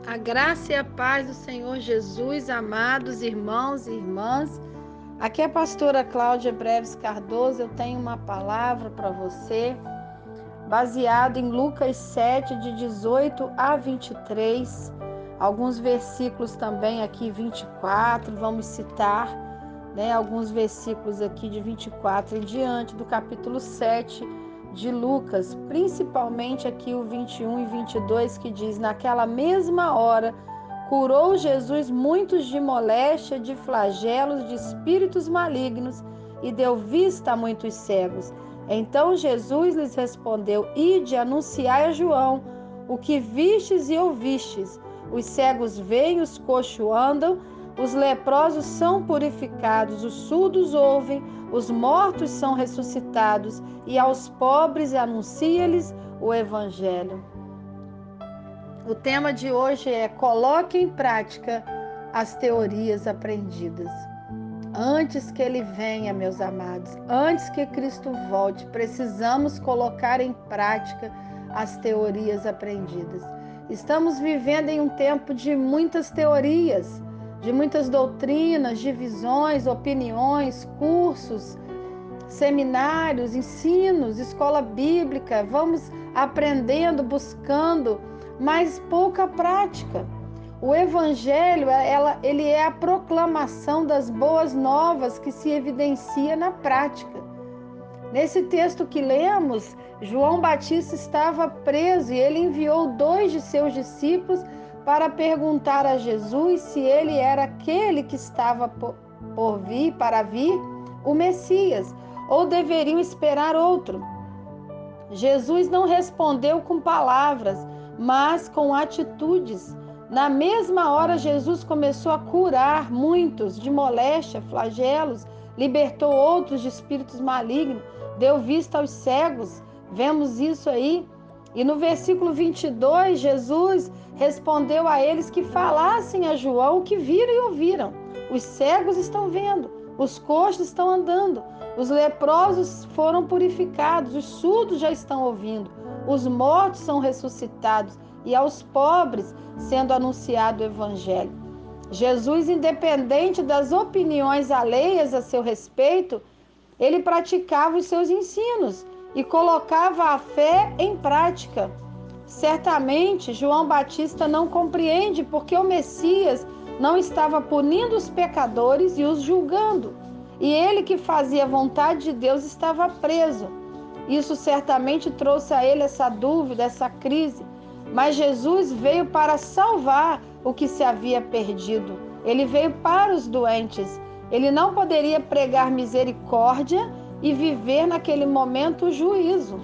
A graça e a paz do Senhor Jesus, amados irmãos e irmãs. Aqui é a pastora Cláudia Breves Cardoso. Eu tenho uma palavra para você, baseado em Lucas 7, de 18 a 23. Alguns versículos também aqui, 24, vamos citar, alguns versículos aqui de 24 em diante, do capítulo 7 de Lucas, principalmente aqui o 21 e 22, que diz: naquela mesma hora curou Jesus muitos de moléstia, de flagelos, de espíritos malignos, e deu vista a muitos cegos. Então Jesus lhes respondeu: ide, anunciai a João o que vistes e ouvistes. Os cegos veem, os coxos andam, os leprosos são purificados, os surdos ouvem, os mortos são ressuscitados, e aos pobres anuncia-lhes o Evangelho. O tema de hoje é: coloque em prática as teorias aprendidas. Antes que ele venha, meus amados, antes que Cristo volte, precisamos colocar em prática as teorias aprendidas. Estamos vivendo em um tempo de muitas teorias, de muitas doutrinas, divisões, opiniões, cursos, seminários, ensinos, escola bíblica. Vamos aprendendo, buscando, mas pouca prática. O Evangelho, ele é a proclamação das boas novas que se evidencia na prática. Nesse texto que lemos, João Batista estava preso e ele enviou 2 de seus discípulos para perguntar a Jesus se ele era aquele que estava para vir, o Messias, ou deveriam esperar outro. Jesus não respondeu com palavras, mas com atitudes. Na mesma hora, Jesus começou a curar muitos de moléstia, flagelos, libertou outros de espíritos malignos, deu vista aos cegos. Vemos isso aí. E no versículo 22, Jesus respondeu a eles que falassem a João o que viram e ouviram. Os cegos estão vendo, os coxos estão andando, os leprosos foram purificados, os surdos já estão ouvindo, os mortos são ressuscitados, e aos pobres sendo anunciado o Evangelho. Jesus, independente das opiniões alheias a seu respeito, ele praticava os seus ensinos e colocava a fé em prática. Certamente, João Batista não compreende porque o Messias não estava punindo os pecadores e os julgando, e ele que fazia a vontade de Deus estava preso. Isso certamente trouxe a ele essa dúvida, essa crise. Mas Jesus veio para salvar o que se havia perdido. Ele veio para os doentes. Ele não poderia pregar misericórdia e viver naquele momento o juízo.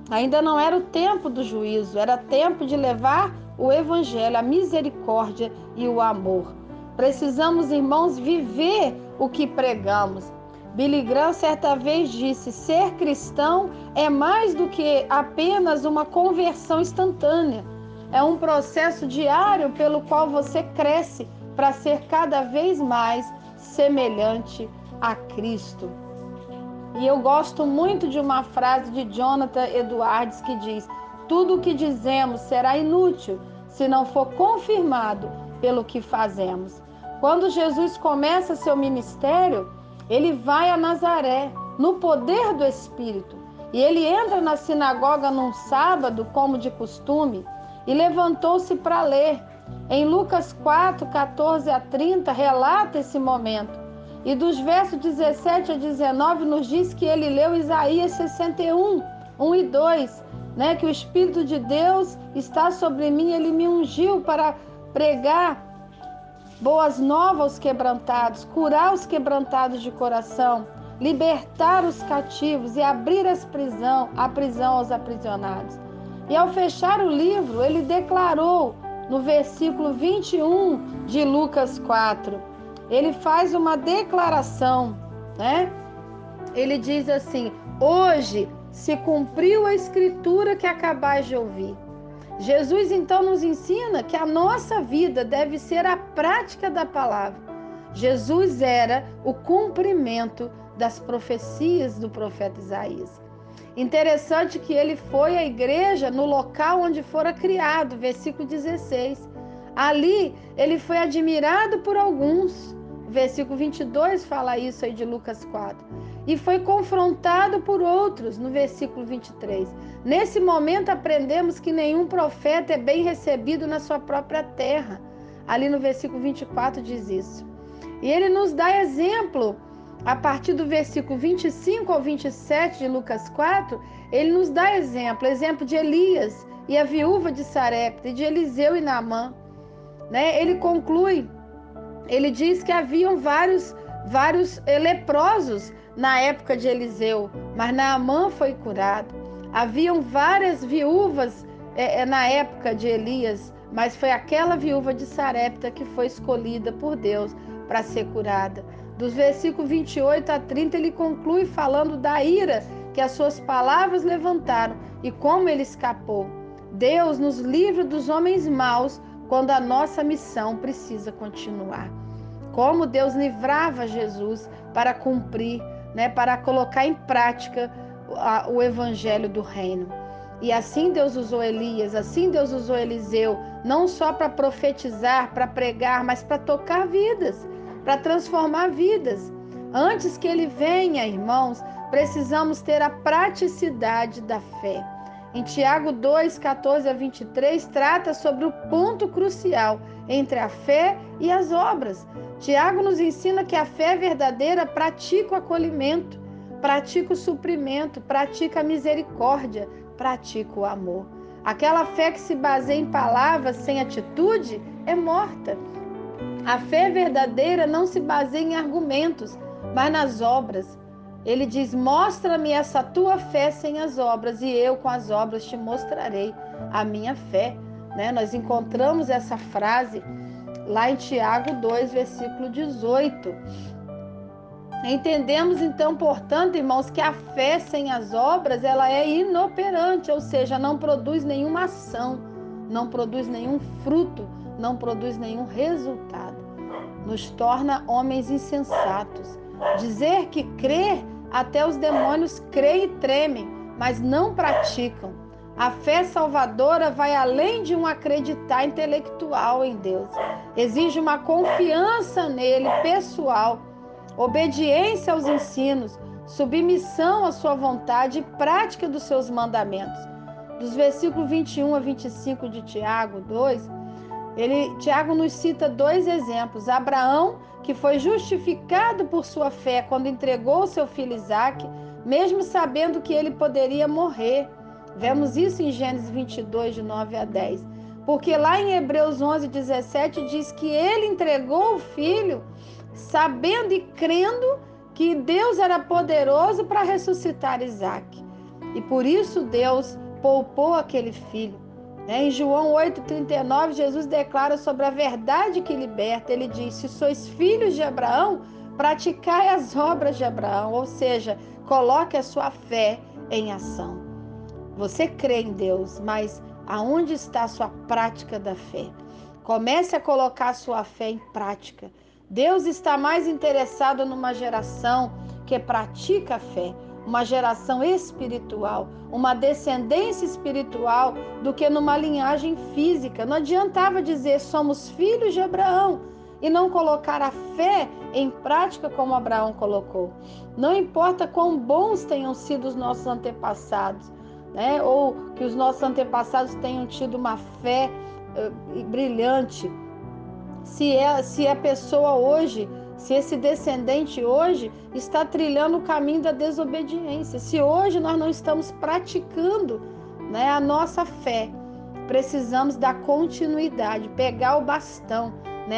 Ainda não era o tempo do juízo, era tempo de levar o Evangelho, a misericórdia e o amor. Precisamos, irmãos, viver o que pregamos. Billy Graham certa vez disse: ser cristão é mais do que apenas uma conversão instantânea. É um processo diário pelo qual você cresce para ser cada vez mais semelhante a Cristo. E eu gosto muito de uma frase de Jonathan Edwards que diz: tudo o que dizemos será inútil se não for confirmado pelo que fazemos. Quando Jesus começa seu ministério, ele vai a Nazaré, no poder do Espírito. E ele entra na sinagoga num sábado, como de costume, e levantou-se para ler. Em Lucas 4, 14 a 30, relata esse momento. E dos versos 17 a 19, nos diz que ele leu Isaías 61, 1 e 2, que o Espírito de Deus está sobre mim, ele me ungiu para pregar boas novas aos quebrantados, curar os quebrantados de coração, libertar os cativos e abrir a prisão aos aprisionados. E ao fechar o livro, ele declarou no versículo 21 de Lucas 4, ele faz uma declaração, Ele diz assim: hoje se cumpriu a escritura que acabais de ouvir. Jesus então nos ensina que a nossa vida deve ser a prática da palavra. Jesus era o cumprimento das profecias do profeta Isaías. Interessante que ele foi à igreja no local onde fora criado, versículo 16. Ali ele foi admirado por alguns. O versículo 22 fala isso aí de Lucas 4. E foi confrontado por outros, no versículo 23. Nesse momento aprendemos que nenhum profeta é bem recebido na sua própria terra. Ali no versículo 24 diz isso. E ele nos dá exemplo, a partir do versículo 25 ao 27 de Lucas 4, ele nos dá exemplo de Elias e a viúva de Sarepta, e de Eliseu e Naamã. Ele conclui, ele diz que haviam vários leprosos na época de Eliseu, mas Naamã foi curado. Haviam várias viúvas na época de Elias, mas foi aquela viúva de Sarepta que foi escolhida por Deus para ser curada. Dos versículos 28 a 30, ele conclui falando da ira que as suas palavras levantaram e como ele escapou. Deus nos livra dos homens maus quando a nossa missão precisa continuar. Como Deus livrava Jesus para cumprir, para colocar em prática o evangelho do reino. E assim Deus usou Elias, assim Deus usou Eliseu, não só para profetizar, para pregar, mas para tocar vidas, para transformar vidas. Antes que ele venha, irmãos, precisamos ter a praticidade da fé. Em Tiago 2, 14 a 23, trata sobre o ponto crucial entre a fé e as obras. Tiago nos ensina que a fé verdadeira pratica o acolhimento, pratica o suprimento, pratica a misericórdia, pratica o amor. Aquela fé que se baseia em palavras sem atitude é morta. A fé verdadeira não se baseia em argumentos, mas nas obras. Ele diz, mostra-me essa tua fé sem as obras, e eu com as obras te mostrarei a minha fé. Nós encontramos essa frase lá em Tiago 2, versículo 18. Entendemos então, portanto, irmãos, que a fé sem as obras, ela é inoperante, ou seja, não produz nenhuma ação, não produz nenhum fruto, não produz nenhum resultado. Nos torna homens insensatos. Dizer que crer, até os demônios creem e tremem, mas não praticam. A fé salvadora vai além de um acreditar intelectual em Deus. Exige uma confiança nele, pessoal, obediência aos ensinos, submissão à sua vontade e prática dos seus mandamentos. Dos versículos 21 a 25 de Tiago 2, Tiago nos cita dois exemplos. Abraão, que foi justificado por sua fé quando entregou seu filho Isaque, mesmo sabendo que ele poderia morrer. Vemos isso em Gênesis 22, de 9 a 10. Porque lá em Hebreus 11, 17, diz que ele entregou o filho, sabendo e crendo que Deus era poderoso para ressuscitar Isaque. E por isso Deus poupou aquele filho. Em João 8,39, Jesus declara sobre a verdade que liberta. Ele diz, se sois filhos de Abraão, praticai as obras de Abraão. Ou seja, coloque a sua fé em ação. Você crê em Deus, mas aonde está a sua prática da fé? Comece a colocar a sua fé em prática. Deus está mais interessado numa geração que pratica a fé, uma geração espiritual, uma descendência espiritual, do que numa linhagem física. Não adiantava dizer somos filhos de Abraão e não colocar a fé em prática como Abraão colocou. Não importa quão bons tenham sido os nossos antepassados, ou que os nossos antepassados tenham tido uma fé brilhante. Se a pessoa hoje, se esse descendente hoje está trilhando o caminho da desobediência, se hoje nós não estamos praticando a nossa fé, precisamos dar continuidade, pegar o bastão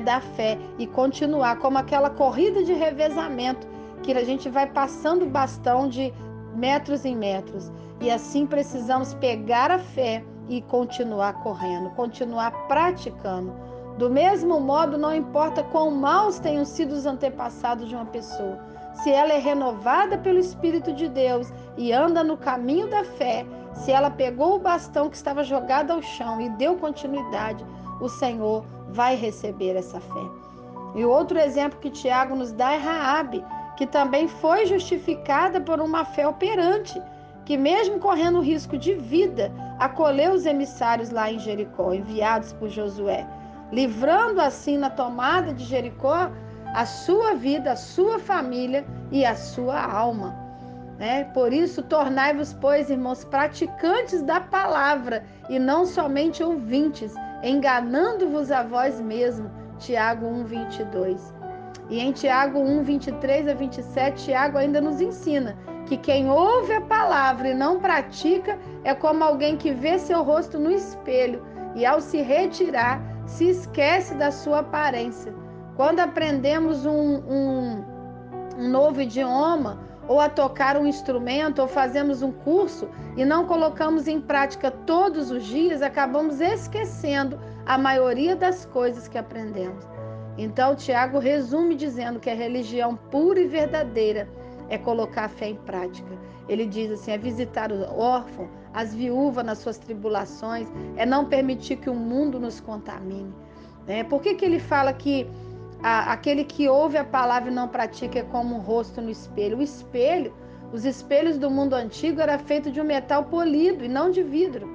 da fé e continuar, como aquela corrida de revezamento, que a gente vai passando o bastão de metros em metros. E assim precisamos pegar a fé e continuar correndo, continuar praticando. Do mesmo modo, não importa quão maus tenham sido os antepassados de uma pessoa, se ela é renovada pelo Espírito de Deus e anda no caminho da fé, se ela pegou o bastão que estava jogado ao chão e deu continuidade, o Senhor vai receber essa fé. E outro exemplo que Tiago nos dá é Raabe, que também foi justificada por uma fé operante, que mesmo correndo risco de vida, acolheu os emissários lá em Jericó, enviados por Josué. livrando assim na tomada de Jericó a sua vida, a sua família e a sua alma. Por isso, tornai-vos, pois, irmãos, praticantes da palavra e não somente ouvintes, enganando-vos a vós mesmos. Tiago 1:22. E em Tiago 1:23-27, Tiago ainda nos ensina que quem ouve a palavra e não pratica é como alguém que vê seu rosto no espelho e, ao se retirar, se esquece da sua aparência. Quando aprendemos um novo idioma, ou a tocar um instrumento, ou fazemos um curso e não colocamos em prática todos os dias, acabamos esquecendo a maioria das coisas que aprendemos. Então, Tiago resume dizendo que a religião pura e verdadeira é colocar a fé em prática. Ele diz assim, é visitar o órfão, as viúvas nas suas tribulações, é não permitir que o mundo nos contamine. Por que ele fala que aquele que ouve a palavra e não pratica é como um rosto no espelho? O espelho, os espelhos do mundo antigo era feito de um metal polido e não de vidro.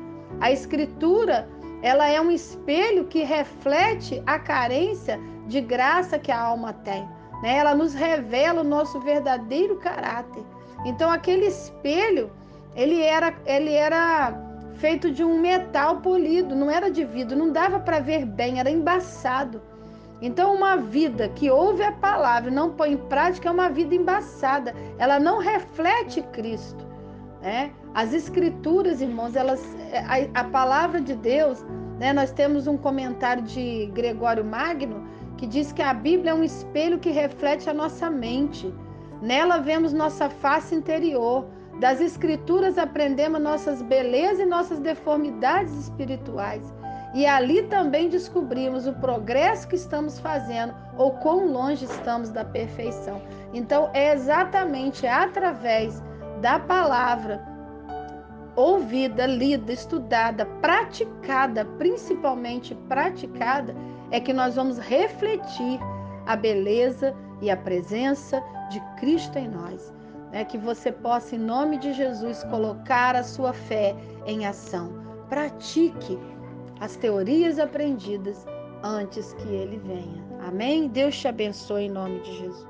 A escritura, ela é um espelho que reflete a carência de graça que a alma tem. Ela nos revela o nosso verdadeiro caráter. Então, aquele espelho, ele era feito de um metal polido, não era de vidro, não dava para ver bem, era embaçado. Então, uma vida que ouve a palavra e não põe em prática é uma vida embaçada. Ela não reflete Cristo. As escrituras, irmãos, a palavra de Deus, nós temos um comentário de Gregório Magno que diz que a Bíblia é um espelho que reflete a nossa mente. Nela vemos nossa face interior. Das escrituras aprendemos nossas belezas e nossas deformidades espirituais. E ali também descobrimos o progresso que estamos fazendo ou quão longe estamos da perfeição. Então, é exatamente através da palavra ouvida, lida, estudada, praticada, principalmente praticada, é que nós vamos refletir a beleza e a presença de Cristo em nós. Que você possa, em nome de Jesus, colocar a sua fé em ação. Pratique as teorias aprendidas antes que ele venha. Amém? Deus te abençoe em nome de Jesus.